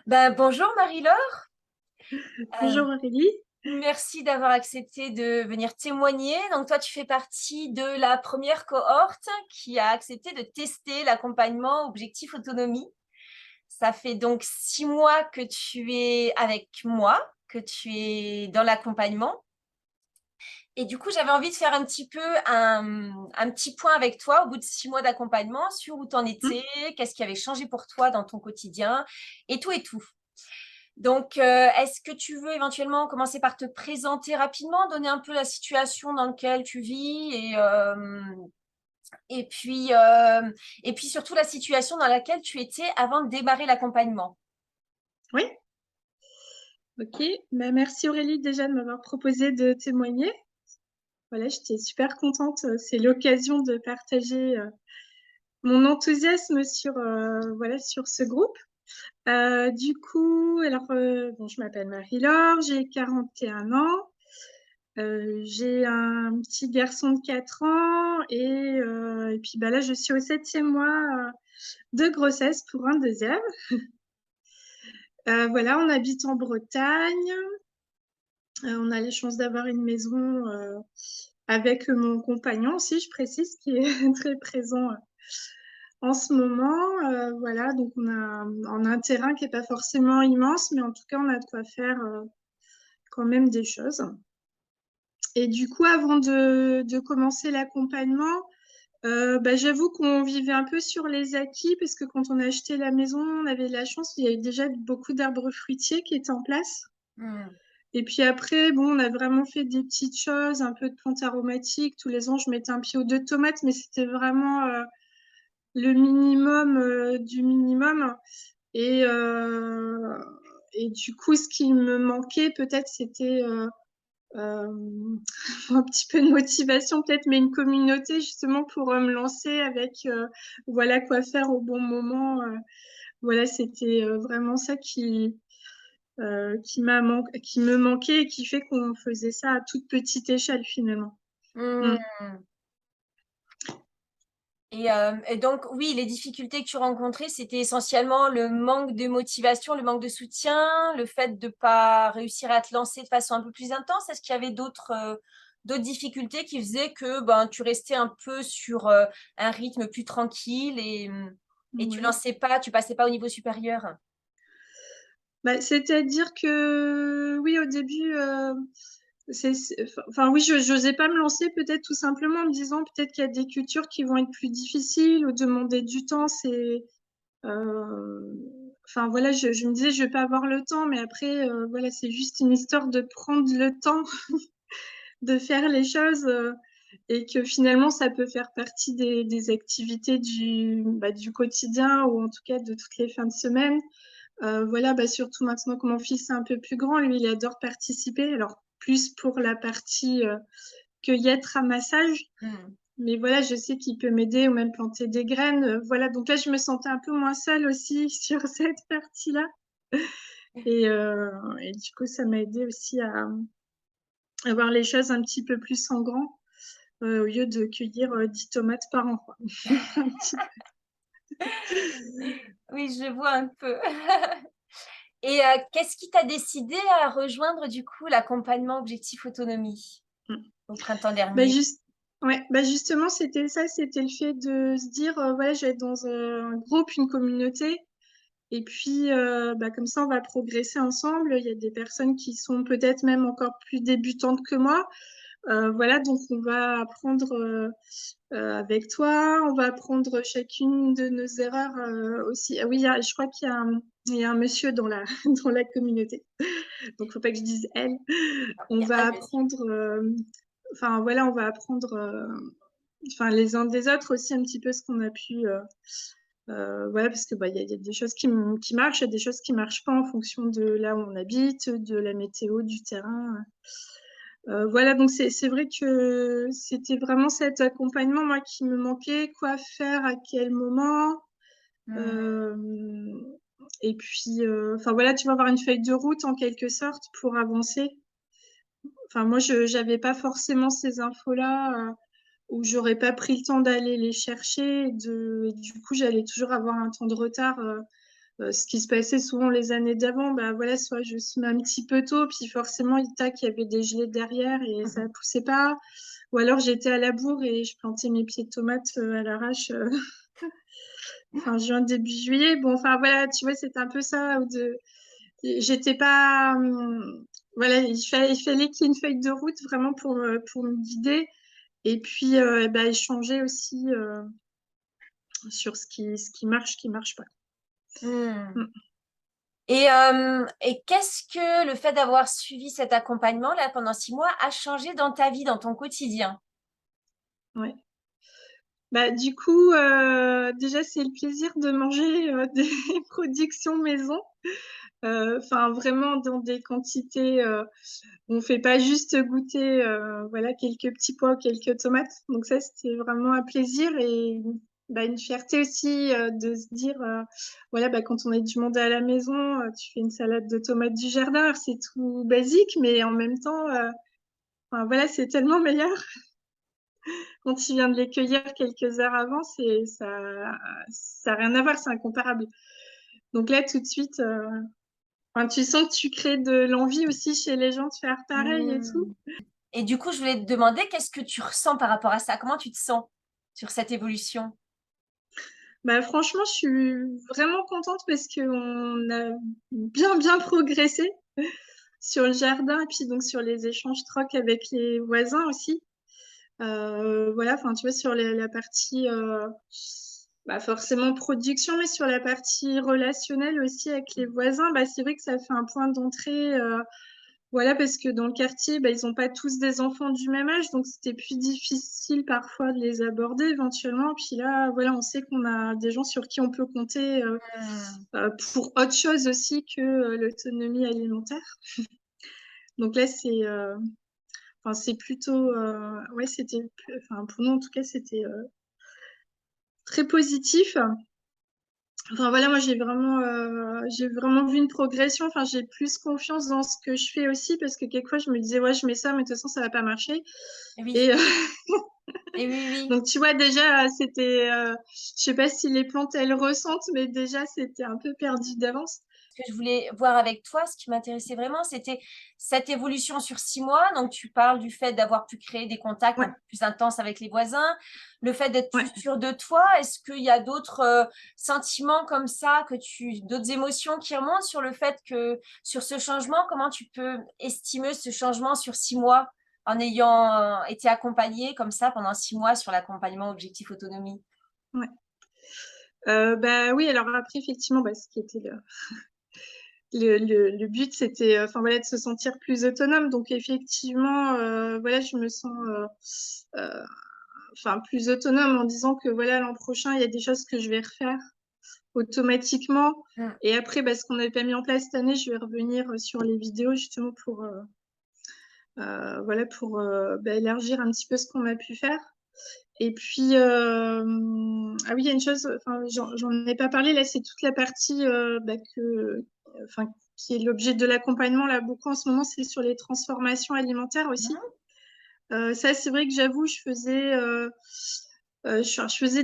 Bonjour Marie-Laure. Euh, Bonjour Aurélie. Merci d'avoir accepté de venir témoigner. Donc toi, tu fais partie de la première cohorte qui a accepté de tester l'accompagnement Objectif Autonomie. Ça fait donc 6 mois que tu es avec moi, que tu es dans l'accompagnement. Et du coup, j'avais envie de faire un petit peu un petit point avec toi au bout de 6 mois d'accompagnement sur où tu en Hmm. étais, qu'est-ce qui avait changé pour toi dans ton quotidien et tout et tout. Donc, est-ce que tu veux éventuellement commencer par te présenter rapidement, donner un peu la situation dans laquelle tu vis et puis, euh, et puis surtout la situation dans laquelle tu étais avant de démarrer l'accompagnement. Oui, ok. Merci Aurélie déjà de m'avoir proposé de témoigner. Voilà, j'étais super contente. C'est l'occasion de partager mon enthousiasme sur, voilà, sur ce groupe. Du coup, bon, je m'appelle Marie-Laure, j'ai 41 ans. J'ai un petit garçon de 4 ans et puis là, je suis au 7e mois de grossesse pour un deuxième. Voilà, on habite en Bretagne. On a la chance d'avoir une maison avec mon compagnon aussi, je précise, qui est très présent en ce moment. Voilà, donc on a un terrain qui n'est pas forcément immense, mais en tout cas, on a de quoi faire quand même des choses. Et du coup, avant de commencer l'accompagnement, j'avoue qu'on vivait un peu sur les acquis, parce que quand on a acheté la maison, on avait la chance, il y avait déjà beaucoup d'arbres fruitiers qui étaient en place. Hmm. Et puis après, bon, on a vraiment fait des petites choses, un peu de plantes aromatiques. Tous les ans, je mettais un pied ou deux de tomates, mais c'était vraiment le minimum du minimum. Et, euh, et du coup, ce qui me manquait peut-être, c'était un petit peu de motivation, peut-être, mais une communauté justement pour me lancer avec voilà quoi faire au bon moment. Voilà, c'était vraiment ça qui me manquait et qui fait qu'on faisait ça à toute petite échelle finalement. Mm. Hmm. Et donc, oui, les difficultés que tu rencontrais, c'était essentiellement le manque de motivation, le manque de soutien, le fait de ne pas réussir à te lancer de façon un peu plus intense. Est-ce qu'il y avait d'autres difficultés qui faisaient que tu restais un peu sur un rythme plus tranquille et tu Ouais. lançais pas, tu passais pas au niveau supérieur? C'est-à-dire que oui, au début, enfin oui, je n'osais pas me lancer peut-être tout simplement en me disant peut-être qu'il y a des cultures qui vont être plus difficiles ou demander du temps. Euh, enfin voilà, je me disais je vais pas avoir le temps, mais après voilà, c'est juste une histoire de prendre le temps de faire les choses et que finalement ça peut faire partie des activités du quotidien ou en tout cas de toutes les fins de semaine. Voilà, surtout maintenant que mon fils est un peu plus grand, lui, il adore participer. Alors, plus pour la partie cueillette, ramassage. Hmm. Mais voilà, je sais qu'il peut m'aider ou même planter des graines. Voilà, donc là, je me sentais un peu moins seule aussi sur cette partie-là. Et du coup, ça m'a aidé aussi à voir les choses un petit peu plus en grand, au lieu de cueillir 10 tomates par an, quoi. Un petit Oui, je vois un peu. Et qu'est-ce qui t'a décidé à rejoindre du coup l'accompagnement Objectif Autonomie peu. au printemps Bah, dernier? juste, ouais, justement, c'était ça, c'était le fait de se dire, voilà, je vais être dans un groupe, une communauté, et puis comme ça, on va progresser ensemble. Il y a des personnes qui sont peut-être même encore plus débutantes que moi. Voilà, donc on va apprendre avec toi, on va apprendre chacune de nos erreurs aussi. Ah oui, je crois il y a un monsieur dans la, dans la communauté, donc faut pas que je dise elle. On Il y a va un monsieur. apprendre, enfin voilà, on va apprendre enfin les uns des autres aussi un petit peu ce qu'on a pu voilà, parce que il y a des choses qui marchent, il y a des choses qui marchent pas en fonction de là où on habite, de la météo, du terrain. Voilà, donc c'est vrai que c'était vraiment cet accompagnement moi qui me manquait, quoi faire, à quel moment. Hmm. euh, et puis enfin voilà, tu vas avoir une feuille de route en quelque sorte pour avancer. Enfin moi je j'avais pas forcément ces infos-là. Où j'aurais pas pris le temps d'aller les chercher. Et du coup, j'allais toujours avoir un temps de retard ce qui se passait souvent les années d'avant, bah voilà, soit je semais un petit peu tôt, puis forcément, il y avait des gelées derrière et ça poussait pas. Ou alors j'étais à la bourre et je plantais mes pieds de tomates à l'arrache fin juin, début juillet. Bon, enfin voilà, tu vois, c'est un peu ça. J'étais pas. Voilà, il fallait qu'il y ait une feuille de route vraiment pour me guider. Et puis, bah, échanger aussi sur ce qui marche pas. Hmm. Mm. Et qu'est-ce que le fait d'avoir suivi cet accompagnement là pendant 6 mois a changé dans ta vie, dans ton quotidien? Ouais. Bah, du coup, déjà, c'est le plaisir de manger des productions maison. Enfin, vraiment dans des quantités. On fait pas juste goûter, voilà, quelques petits pois, quelques tomates. Donc ça, c'était vraiment un plaisir et bah, une fierté aussi de se dire, voilà, bah, quand on a du monde à la maison, tu fais une salade de tomates du jardin. Alors, c'est tout basique, mais en même temps, enfin, voilà, c'est tellement meilleur. Quand tu viens de les cueillir quelques heures avant, ça a rien à voir, c'est incomparable. Donc là, tout de suite, enfin, tu sens que tu crées de l'envie aussi chez les gens de faire pareil et tout. Hmm. Et du coup, je voulais te demander, qu'est-ce que tu ressens par rapport à ça? Comment tu te sens sur cette évolution? Bah, franchement, je suis vraiment contente parce qu'on a bien progressé sur le jardin et puis donc sur les échanges trocs avec les voisins aussi. Voilà, enfin, tu vois, sur la partie, bah, forcément production, mais sur la partie relationnelle aussi avec les voisins, bah, c'est vrai que ça fait un point d'entrée. Voilà, parce que dans le quartier, bah, ils n'ont pas tous des enfants du même âge, donc c'était plus difficile parfois de les aborder éventuellement. Puis là, voilà, on sait qu'on a des gens sur qui on peut compter Hmm. pour autre chose aussi que l'autonomie alimentaire. Donc là, enfin, c'est plutôt, ouais, enfin, pour nous en tout cas, c'était très positif. Enfin voilà, moi j'ai vraiment vu une progression. Enfin, j'ai plus confiance dans ce que je fais aussi parce que quelquefois je me disais ouais, je mets ça, mais de toute façon ça va pas marcher. Oui, Et et oui, oui. donc tu vois déjà c'était, je sais pas si les plantes elles ressentent, mais déjà c'était un peu perdu d'avance. Ce que je voulais voir avec toi, ce qui m'intéressait vraiment, c'était cette évolution sur 6 mois. Donc, tu parles du fait d'avoir pu créer des contacts un Ouais, peu plus intenses avec les voisins, le fait d'être ouais. plus sûr de toi. Est-ce qu'il y a d'autres sentiments comme ça, d'autres émotions qui remontent sur le fait que, sur ce changement, comment tu peux estimer ce changement sur 6 mois en ayant été accompagné comme ça pendant 6 mois sur l'accompagnement Objectif Autonomie? Ouais. Bah oui, alors après effectivement, bah, ce qui était le but, c'était enfin voilà de se sentir plus autonome. Donc effectivement, voilà, je me sens euh, enfin plus autonome en disant que voilà l'an prochain il y a des choses que je vais refaire automatiquement. Mm. Et après, bah, ce qu'on n'avait pas mis en place cette année, je vais revenir sur les vidéos justement voilà pour bah, élargir un petit peu ce qu'on a pu faire. Et puis ah oui, il y a une chose, enfin j'en ai pas parlé là, c'est toute la partie bah, enfin qui est l'objet de l'accompagnement là beaucoup en ce moment, c'est sur les transformations alimentaires aussi. Mhm. Ça, c'est vrai que j'avoue, je faisais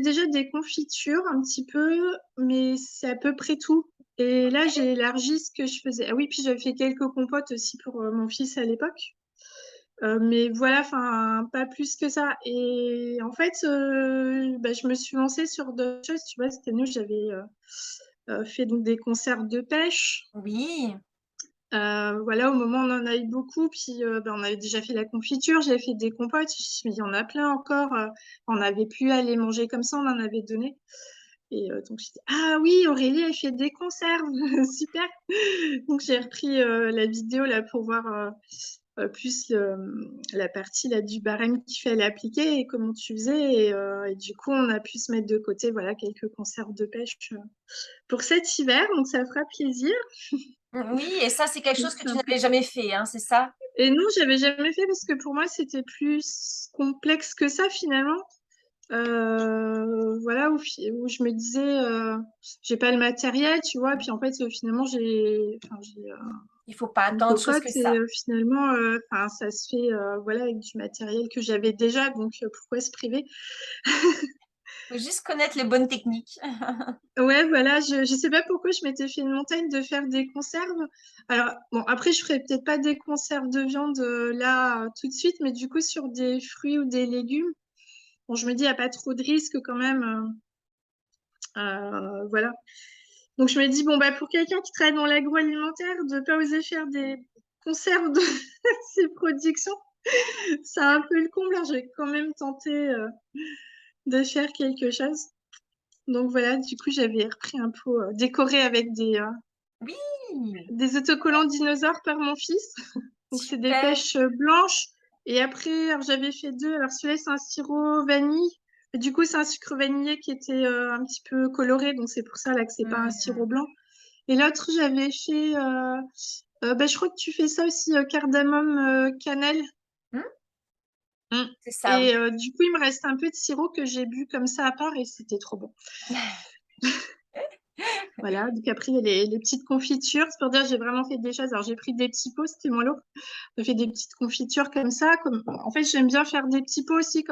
déjà des confitures un petit peu, mais c'est à peu près tout. Et là, j'ai élargi ce que je faisais. Ah oui, puis j'avais fait quelques compotes aussi pour mon fils à l'époque. Mais voilà, enfin, pas plus que ça. Et en fait, bah, je me suis lancée sur d'autres choses. Tu vois, cette année, j'avais fait donc des conserves de pêche. Oui. Voilà, au moment où on en a eu beaucoup, puis ben, on avait déjà fait la confiture, j'avais fait des compotes, je me suis dit, mais il y en a plein encore. On n'avait plus à les manger comme ça, on en avait donné. Et donc, j'ai dit, ah oui, Aurélie, elle fait des conserves, super. Donc, j'ai repris la vidéo là pour voir plus la partie là, du barème qu'il fallait appliquer et comment tu faisais. Et du coup, on a pu se mettre de côté voilà, quelques conserves de pêche pour cet hiver, donc ça fera plaisir. Oui, et ça, c'est quelque Donc, chose que c'est tu un peu n'avais jamais fait, hein, c'est ça? Et non, j'avais jamais fait parce que pour moi, c'était plus complexe que ça finalement. Voilà, où je me disais, j'ai pas le matériel, tu vois. Puis en fait, finalement, j'ai Il faut pas une tant de choses que cocotte et ça. finalement, enfin, ça se fait voilà, avec du matériel que j'avais déjà. Donc, pourquoi se priver? Faut juste connaître les bonnes techniques. Ouais, voilà, je sais pas pourquoi je m'étais fait une montagne de faire des conserves. Alors, bon, après, je ferais peut-être pas des conserves de viande là tout de suite, mais du coup, sur des fruits ou des légumes, bon, je me dis, il n'y a pas trop de risques quand même. Voilà. Donc, je me dis, bon, bah, pour quelqu'un qui travaille dans l'agroalimentaire, de pas oser faire des conserves de ses productions, c'est un peu le comble. Alors, je vais quand même tenter de faire quelque chose. Donc voilà, du coup, j'avais repris un pot décoré avec Oui, des autocollants dinosaures par mon fils. Donc c'est des super. pêches blanches. Et après, alors, j'avais fait deux. Alors celui-là, c'est un sirop vanille. Et du coup, c'est un sucre vanillé qui était un petit peu coloré. Donc c'est pour ça là que c'est pas un sirop Hmm. blanc. Et l'autre, j'avais fait... bah, je crois que tu fais ça aussi, cardamome, cannelle. Hmm, Mm. c'est ça, oui. Et du coup, il me reste un peu de sirop que j'ai bu comme ça à part et c'était trop bon. Voilà, donc après, il y a les petites confitures. C'est pour dire, j'ai vraiment fait des choses. Alors, j'ai pris des petits pots, c'était mon lot. J'ai fait des petites confitures comme ça. En fait, j'aime bien faire des petits pots aussi,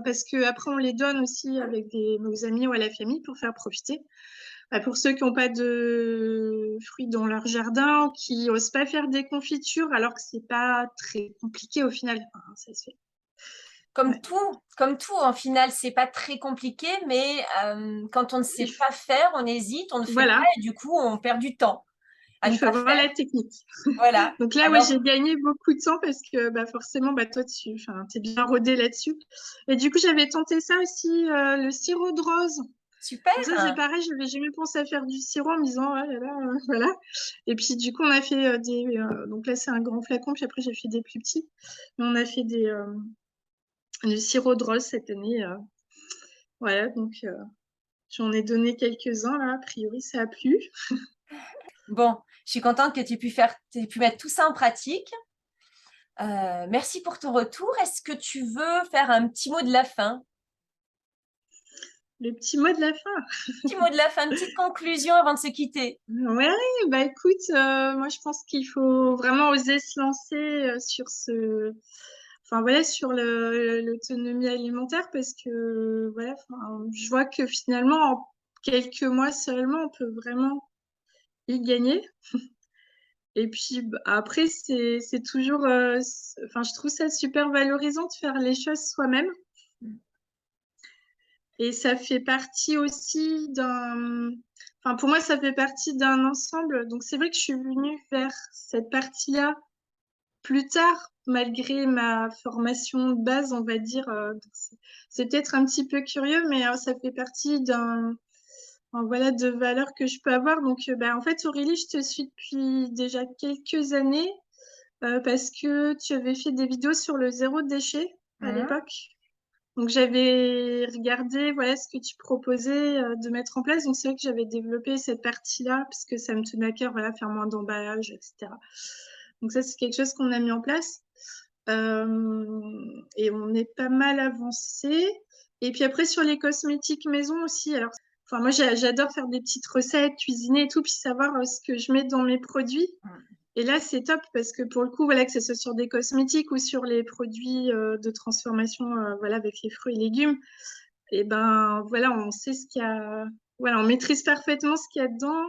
parce que après, on les donne aussi avec nos amis ou à la famille pour faire profiter. Bah, pour ceux qui n'ont pas de fruits dans leur jardin ou qui n'osent pas faire des confitures, alors que c'est pas très compliqué au final. Enfin, ça se fait. Ouais. Comme tout, en final, c'est pas très compliqué, mais quand on ne sait Il f- pas faire, on hésite, on ne fait pas Voilà, et du coup, on perd du temps à il ne faut pas avoir faire. la technique. Voilà. Donc là, ouais, Alors, j'ai gagné beaucoup de temps parce que bah, forcément, bah, toi, t'es bien rodé là-dessus. Et du coup, j'avais tenté ça aussi, le sirop de rose. Donc ça, c'est super. pareil, je n'avais jamais pensé à faire du sirop en me disant, oh là là, voilà. Et puis du coup, on a fait donc là, c'est un grand flacon, puis après, j'ai fait des plus petits. Mais on a fait du sirop de rose cette année. Voilà, donc j'en ai donné quelques-uns là. A priori, ça a plu. Bon, je suis contente que tu aies pu mettre tout ça en pratique. Merci pour ton retour. Est-ce que tu veux faire un petit mot de la fin? Le petit mot de la fin. Petit mot de la fin, une petite conclusion avant de se quitter. Ouais, bah écoute, moi je pense qu'il faut vraiment oser se lancer enfin voilà, sur l'autonomie alimentaire parce que voilà, enfin, je vois que finalement en quelques mois seulement, on peut vraiment y gagner. Et puis bah, après, c'est toujours, enfin je trouve ça super valorisant de faire les choses soi-même. Et ça fait partie aussi enfin pour moi ça fait partie d'un ensemble. Donc c'est vrai que je suis venue vers cette partie-là plus tard, malgré ma formation de base, on va dire. Donc, c'est peut-être un petit peu curieux, mais ça fait partie voilà, de valeurs que je peux avoir. Donc, bah, en fait, Aurélie, je te suis depuis déjà quelques années parce que tu avais fait des vidéos sur le zéro déchet à Mhm. l'époque. Donc, j'avais regardé voilà, ce que tu proposais de mettre en place. Donc, c'est vrai que j'avais développé cette partie-là parce que ça me tenait à cœur, voilà, faire moins d'emballage, etc. Donc, ça, c'est quelque chose qu'on a mis en place. Et on est pas mal avancé. Et puis après, sur les cosmétiques maison aussi. Alors, enfin, moi, j'adore faire des petites recettes, cuisiner et tout, puis savoir ce que je mets dans mes produits. Et là, c'est top parce que pour le coup, voilà, que ce soit sur des cosmétiques ou sur les produits de transformation, voilà, avec les fruits et légumes, et ben, voilà, on sait ce qu'il y a. Voilà, on maîtrise parfaitement ce qu'il y a dedans.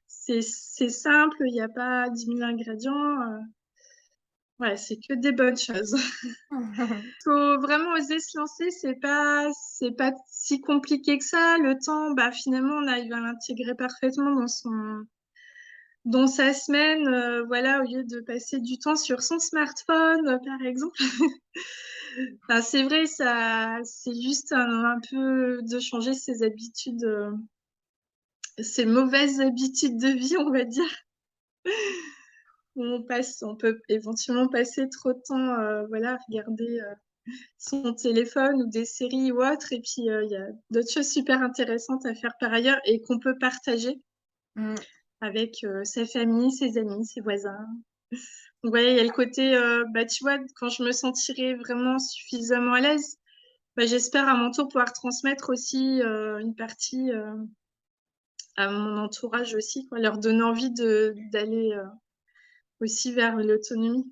C'est simple, il n'y a pas 10 000 ingrédients. Ouais, c'est que des bonnes choses. Faut vraiment oser se lancer, c'est pas si compliqué que ça. Le temps, bah finalement, on arrive à l'intégrer parfaitement dans sa semaine, voilà, au lieu de passer du temps sur son smartphone, par exemple. Enfin, c'est vrai, ça, c'est juste un peu de changer ses habitudes, ses mauvaises habitudes de vie, on va dire. On peut éventuellement passer trop de temps, voilà, à regarder son téléphone ou des séries ou autres. Et puis, il y a d'autres choses super intéressantes à faire par ailleurs et qu'on peut partager Mm. avec sa famille, ses amis, ses voisins. Donc, ouais, il y a le côté, bah, tu vois, quand je me sentirai vraiment suffisamment à l'aise, bah, j'espère à mon tour pouvoir transmettre aussi une partie à mon entourage aussi, quoi, leur donner envie d'aller aussi vers l'autonomie.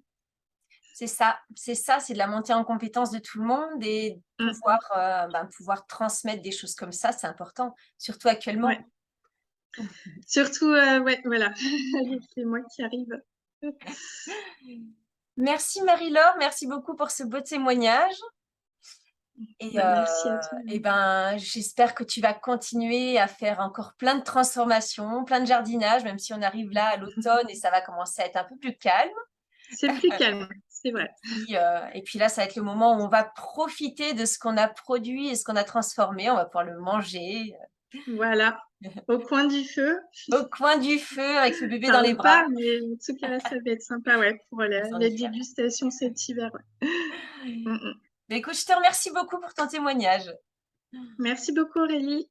C'est ça, c'est de la montée en compétence de tout le monde et pouvoir transmettre des choses comme ça, c'est important, surtout actuellement. Ouais. Surtout, ouais, voilà, c'est moi qui arrive. Merci Marie-Laure, merci beaucoup pour ce beau témoignage. Bah, merci à toi. J'espère que tu vas continuer à faire encore plein de transformations, plein de jardinage, même si on arrive là à l'automne et ça va commencer à être un peu plus calme. C'est plus calme, c'est vrai. Et puis là, ça va être le moment où on va profiter de ce qu'on a produit et ce qu'on a transformé. On va pouvoir le manger Voilà, au coin du feu. au coin du feu avec le bébé Enfin, dans les ou pas, bras. mais en tout cas, ça va être sympa, ouais, pour En la hiver. dégustation cet hiver, ouais. Écoute, je te remercie beaucoup pour ton témoignage. Merci beaucoup Aurélie.